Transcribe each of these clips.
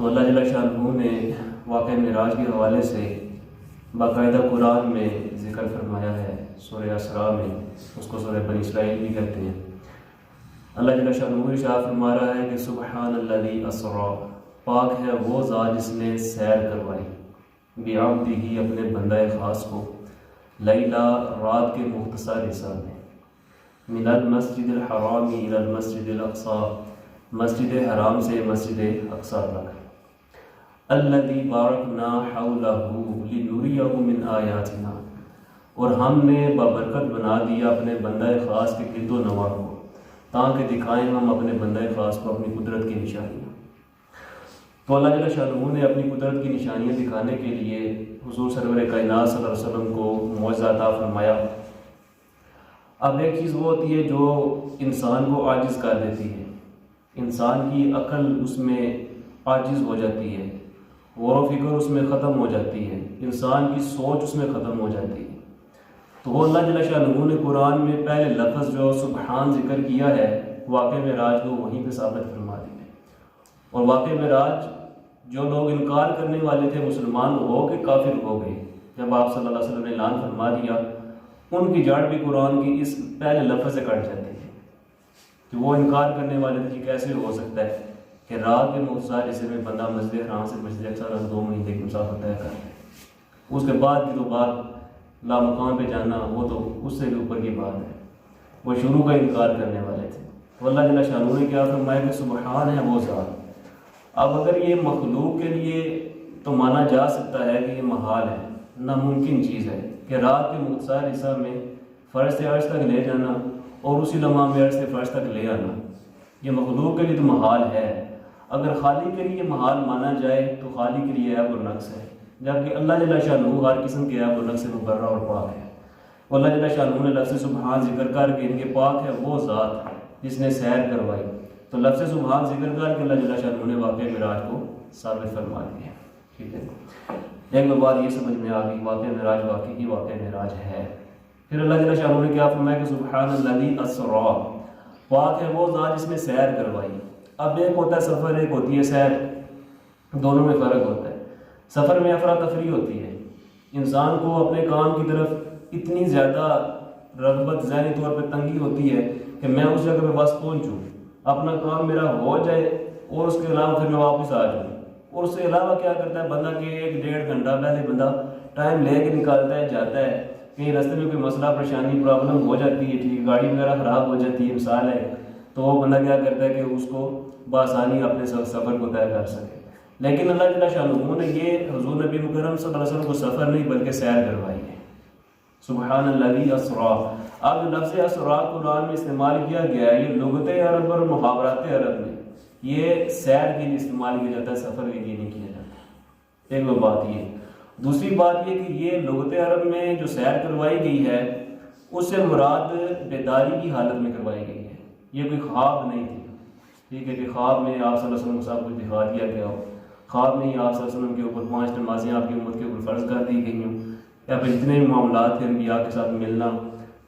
تو اللہ جل شانہ نے واقعہ معراج کے حوالے سے باقاعدہ قرآن میں ذکر فرمایا ہے، سورہ اسراء میں، اس کو سورہ بنی اسرائیل بھی کہتے ہیں۔ اللہ جل شانہ ارشاد فرما رہا ہے کہ سبحان الذی اسریٰ، پاک ہے وہ ذات جس نے سیر کروائی، بعبدہ اپنے بندہ خاص کو، لیلا رات کے مختصر حصہ میں، من المسجد الحرام الی المسجد الاقصی، مسجد حرام سے مسجد اقصی تک، الذی بارکنا حولہ لنریہ من آیاتنا، اور ہم نے بابرکت بنا دیا اپنے بندہ خاص کے گرد و نواح کو، تاکہ دکھائیں ہم اپنے بندہ خاص کو اپنی قدرت کی نشانیاں۔ تو اللہ جل شانہ نے اپنی قدرت کی نشانیاں دکھانے کے لیے حضور سرور کائنات صلی اللہ علیہ وسلم کو معجزہ عطا فرمایا۔ اب ایک چیز وہ ہوتی ہے جو انسان کو عاجز کر دیتی ہے، انسان کی عقل اس میں عاجز ہو جاتی ہے، غور و فکر اس میں ختم ہو جاتی ہے، انسان کی سوچ اس میں ختم ہو جاتی ہے۔ تو وہ اللہ جل شانہ نے قرآن میں پہلے لفظ جو سبحان ذکر کیا ہے، واقع معراج کو وہیں پہ ثابت فرما دیا۔ اور واقع معراج جو لوگ انکار کرنے والے تھے مسلمان ہو کے کافر ہو گئے، جب آپ صلی اللہ علیہ وسلم نے اعلان فرما دیا، ان کی جڑ بھی قرآن کی اس پہلے لفظ سے کٹ جاتی ہے کہ وہ انکار کرنے والے تھے کہ کیسے ہو سکتا ہے کہ رات کے مختصر حصے میں بندہ مسجد حرام سے مسجد اقصی 2 مہینے کی مسافت طے کرتا ہے، اس کے بعد کی تو بات لامقام پہ جانا وہ تو اس سے بھی اوپر کی بات ہے، وہ شروع کا انکار کرنے والے تھے۔ تو اللہ جل شانہ نے کیا فرمایا کہ سبحان ہے وہ ذات۔ اب اگر یہ مخلوق کے لیے تو مانا جا سکتا ہے کہ یہ محال ہے، ناممکن چیز ہے کہ رات کے مختصر حصہ میں فرش سے عرش تک لے جانا اور اسی لمحہ میں عرش سے فرش تک لے آنا، یہ مخلوق کے لیے تو محال ہے۔ اگر خالق کے لیے محال مانا جائے تو خالق کے لیے عیب و نقص ہے، جبکہ اللہ جل شانہ ہر قسم کے عیب و نقص سے مبرہ اور پاک ہے۔ اللہ جل شانہ نے لفظ سبحان ذکر کر کے ان کے پاک ہے وہ ذات جس نے سیر کروائی، تو لفظ سبحان ذکر کر کے اللہ جل شانہ نے واقع معراج کو ثابت فرما دیا۔ ٹھیک ہے، ایک دو بات یہ سمجھ میں آ گئی، واقع معراج واقعی واقع معراج ہے۔ پھر اللہ جل شانہ نے کیا فرمایا کہ سبحان الذی اسریٰ، پاک ہے وہ ذات جس نے سیر کروائی۔ اب ایک ہوتا ہے سفر، ایک ہوتی ہے سیر، دونوں میں فرق ہوتا ہے۔ سفر میں افراتفری ہوتی ہے، انسان کو اپنے کام کی طرف اتنی زیادہ رغبت، ذہنی طور پہ تنگی ہوتی ہے کہ میں اس جگہ پہ بس پہنچوں، اپنا کام میرا ہو جائے اور اس کے علاوہ پھر میں واپس آ جاؤں۔ اور اس کے علاوہ کیا کرتا ہے بندہ کہ 1-1.5 گھنٹہ پہلے بندہ ٹائم لے کے نکالتا ہے، جاتا ہے، کہیں راستے میں کوئی مسئلہ پریشانی پرابلم ہو جاتی ہے، ٹھیک گاڑی وغیرہ خراب ہو جاتی ہے، مثال ہے، تو وہ بندہ کیا کرتا ہے کہ اس کو بآسانی اپنے سفر کو طے کر سکے۔ لیکن اللہ جل شانہ نے یہ حضور نبی مکرم صلی اللہ علیہ وسلم کو سفر نہیں بلکہ سیر کروائی ہے۔ سبحان الذی اسریٰ، اب لفظ اسریٰ قرآن میں استعمال کیا گیا ہے، یہ لغت عرب اور محاورات عرب میں یہ سیر کے لیے استعمال کیا جاتا ہے، سفر کے لیے نہیں کیا جاتا۔ ایک وہ بات یہ، دوسری بات یہ کہ یہ لغت عرب میں جو سیر کروائی گئی ہے اس سے مراد بیداری کی حالت میں کروائی گئی ہے، یہ کوئی خواب نہیں تھی۔ ٹھیک ہے کہ خواب میں آپ صلی اللہ علیہ وسلم کو سب کچھ دکھا دیا گیا ہو، خواب میں ہی آپ صلی اللہ علیہ وسلم کے اوپر 5 نمازیں آپ کی امت کے اوپر فرض کر دی گئی ہوں، یا پھر جتنے بھی معاملات تھے انبیاء کے ساتھ ملنا،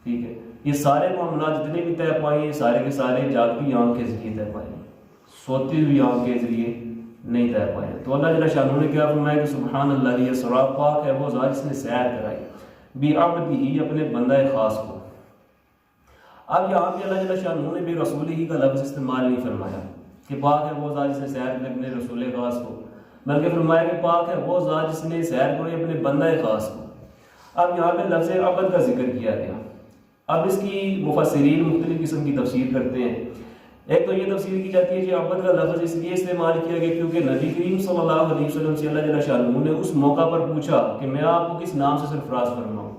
ٹھیک ہے، یہ سارے معاملات جتنے بھی طے پائے سارے کے سارے جاگتی آنکھ کے ذریعے طے پائے، سوتی ہوئی آنکھ کے ذریعے نہیں طے پائے۔ تو اللہ جل شانہ نے کیا فرمایا کہ سبحان الذی اسریٰ، پاک ہے وہ ذات جس نے سیر کرائی، بعبدہ اپنے بندہ خاص کو۔ اب یہاں پہ اللہ جل شانہ نے بھی رسول ہی کا لفظ استعمال نہیں فرمایا کہ پاک ہے وہ ذات جس نے سیر کرائی اپنے رسول خاص کو، بلکہ فرمایا کہ پاک ہے وہ ذات جس نے سیر کرائی اپنے بندہ خاص کو۔ اب یہاں پہ لفظ عبد کا ذکر کیا گیا۔ اب اس کی مفسرین مختلف قسم کی تفسیر کرتے ہیں۔ ایک تو یہ تفسیر کی جاتی ہے کہ عبد کا لفظ اس لیے استعمال کیا گیا کیونکہ نبی کریم صلی اللہ علیہ وسلم سے اللہ جل شانہ نے اس موقع پر پوچھا کہ میں آپ کو کس نام سے سرفراز فرماؤں،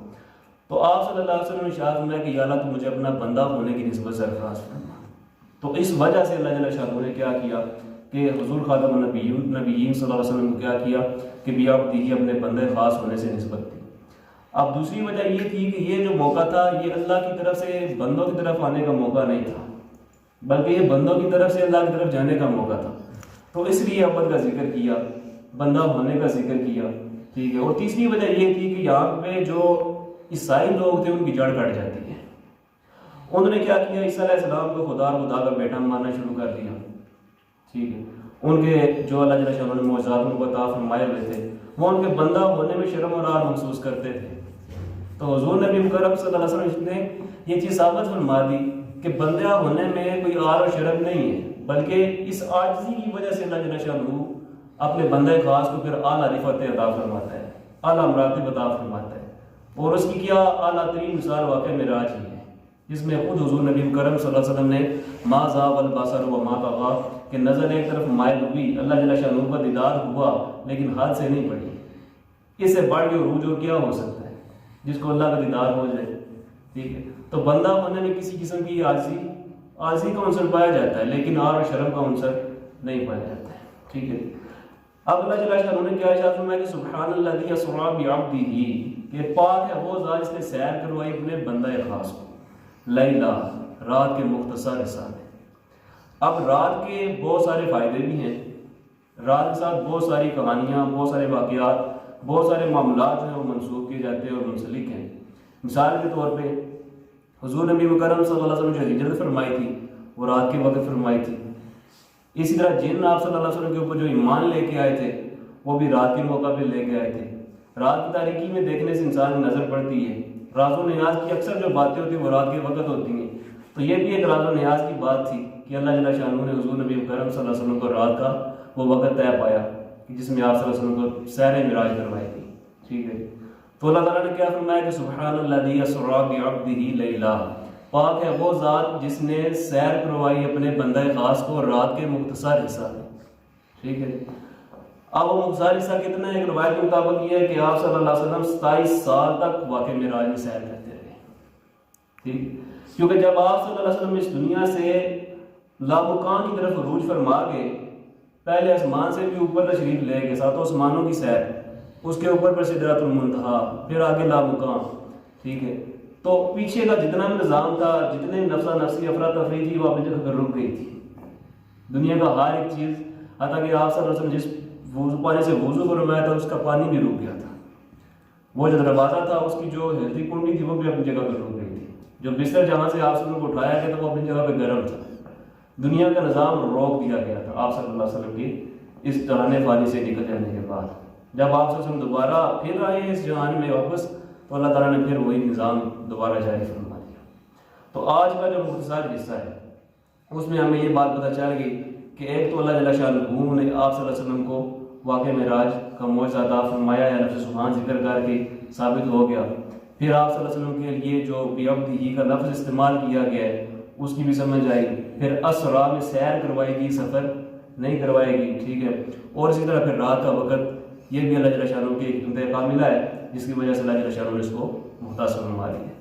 تو آپ صلی اللہ علیہ وسلم نے ارشاد فرمایا کہ یا اللہ تو مجھے اپنا بندہ ہونے کی نسبت سرفراز فرما۔ تو اس وجہ سے اللہ جل شانہ نے کیا کیا کہ حضور خاتم النبیین صلی اللہ علیہ وسلم کو کیا کیا کہ بعبدہ اپنے بندے خاص ہونے سے نسبت دی۔ اب دوسری وجہ یہ تھی کہ یہ جو موقع تھا یہ اللہ کی طرف سے بندوں کی طرف آنے کا موقع نہیں تھا، بلکہ یہ بندوں کی طرف سے اللہ کی طرف جانے کا موقع تھا، تو اس لیے عبد کا ذکر کیا، بندہ ہونے کا ذکر کیا، ٹھیک ہے۔ اور تیسری وجہ یہ تھی کہ یہاں پہ جو عیسائی لوگ تھے ان کی جڑ کٹ جاتی ہے، انہوں نے کیا کیا، عیسیٰ علیہ السلام کو خدا اور خدا کا بیٹا ماننا شروع کر دیا، ٹھیک ہے، ان کے جو اللہ جل شانہ نے معجزات ان کو عطا فرمائے ہوئے تھے، وہ ان کے بندہ ہونے میں شرم اور عار محسوس کرتے تھے۔ تو حضور نبی مکرم صلی اللہ علیہ وسلم نے یہ چیز ثابت فرما دی کہ بندہ ہونے میں کوئی عار و شرم نہیں ہے، بلکہ اس عاجزی کی وجہ سے اللہ جل شانہ اپنے بندے خاص کو پھر اعلیٰ رفعت عطا فرماتا ہے، اعلیٰ مراتب عطا فرماتا ہے۔ اور اس کی کیا اعلیٰ ترین مثال واقع معراج ہی ہے، جس میں خود حضور نبی کرم صلی اللہ علیہ وسلم نے ما ذاغ البصر وما طغیٰ کہ نظر ایک طرف مائل ہوئی، اللہ جل شانہ کا دیدار ہوا لیکن حد سے نہیں بڑھی۔ اس سے بڑھ کے عروج اور کیا ہو سکتا ہے جس کو اللہ کا دیدار ہو جائے، ٹھیک ہے۔ تو بندہ ہونے میں کسی قسم کی عاجزی کا عنصر پایا جاتا ہے، لیکن عار و شرم کا عنصر نہیں پایا جاتا ہے، ٹھیک ہے۔ اب اللہ جل شانہ نے کیا ارشاد فرمایا کہ سبحان الذی اسریٰ بعبدہ، کہ پاک ہے وہ ذات جس نے سیر کروائی اپنے بندہ خاص کو، لیلا رات کے مختصر حصہ میں۔ اب رات کے بہت سارے فائدے بھی ہیں، رات کے ساتھ بہت ساری کہانیاں، بہت سارے واقعات، بہت سارے معاملات جو ہیں وہ منسوخ کیے جاتے ہیں اور منسلک ہیں۔ مثال کے طور پہ حضور نبی مکرم صلی اللہ علیہ وسلم جو ہجرت فرمائی تھی وہ رات کے وقت فرمائی تھی۔ اسی طرح جن آپ صلی اللہ علیہ وسلم کے اوپر جو ایمان لے کے آئے تھے وہ بھی رات کے موقع پہ لے کے آئے تھے۔ رات کی تاریکی میں دیکھنے سے انسان کی نظر پڑتی ہے، راز و نیاز کی اکثر جو باتیں ہوتی ہیں وہ رات کے وقت ہوتی ہیں، تو یہ بھی ایک راز و نیاز کی بات تھی کہ اللہ جل شانہ نے حضور نبی کرم صلی اللہ علیہ وسلم کو رات کا وہ وقت طے پایا کہ جس میں آپ صلی اللہ علیہ وسلم کو سیر معراج کروائی تھی، ٹھیک ہے۔ تو اللہ تعالیٰ نے کیا فرمایا کہ سبحان الذی اسریٰ بعبدہ لیلا، پاک ہے وہ ذات جس نے سیر کروائی اپنے بندہ خاص کو رات کے مختصر حصہ میں، ٹھیک ہے۔ اب وہ مختصر حصہ کتنا ہے؟ ایک روایت کے مطابق یہ ہے کہ آپ صلی اللہ علیہ وسلم 27 سال تک واقع معراج میں سیر کرتے رہے، ٹھیک، کیونکہ جب آپ صلی اللہ علیہ وسلم اس دنیا سے لامکان کی طرف عروج فرما کے پہلے آسمان سے بھی اوپر تشریف لے گئے، ساتوں آسمانوں کی سیر، اس کے اوپر پر سدرۃ المنتہا، پھر آگے لامکان، ٹھیک ہے، تو پیچھے کا جتنا بھی نظام تھا، جتنے نفسا نفسی افراتفری تھی وہ اپنی جگہ پر رک گئی تھی۔ دنیا کا ہر ایک چیز، حتیٰ کہ آپ صلی اللہ علیہ وسلم جس پانی سے وضو فرمایا تھا اس کا پانی بھی رک گیا تھا، وہ جو دروازہ تھا اس کی جو ہلتی کنڈی تھی وہ بھی اپنی جگہ پہ رک گئی تھی، جو بستر جہاں سے آپ صلی اللہ علیہ وسلم کو اٹھایا گیا تھا وہ اپنی جگہ پہ گرم تھا، دنیا کا نظام روک دیا گیا تھا آپ صلی اللہ علیہ وسلم کی اس جہان فانی سے نکل جانے کے بعد۔ جب آپ صلی اللہ علیہ وسلم دوبارہ پھر آئے اس جہان میں واپس تو اللہ تعالیٰ نے پھر وہی نظام دوبارہ جاری فرما دیا۔ تو آج کا جو مختصر حصہ ہے اس میں ہمیں یہ بات پتہ چل گئی کہ ایک تو اللہ جل شانہ نے آپ صلی اللہ علیہ وسلم کو واقع معراج کا معجزہ عطا فرمایا ہے، لفظ سبحان ذکر کر کے ثابت ہو گیا۔ پھر آپ صلی اللہ علیہ وسلم کے لیے جو بعبدہ کا لفظ استعمال کیا گیا ہے اس کی بھی سمجھ آئی۔ پھر اسریٰ میں سیر کروائے گی، سفر نہیں کروائے گی، ٹھیک ہے۔ اور اسی طرح پھر رات کا وقت، یہ بھی اللہ جل شانہ کی ایک حکمت کاملہ ہے جس کی وجہ سے اللہ جل شانہ نے اس کو مختصر فرما دیا ہے۔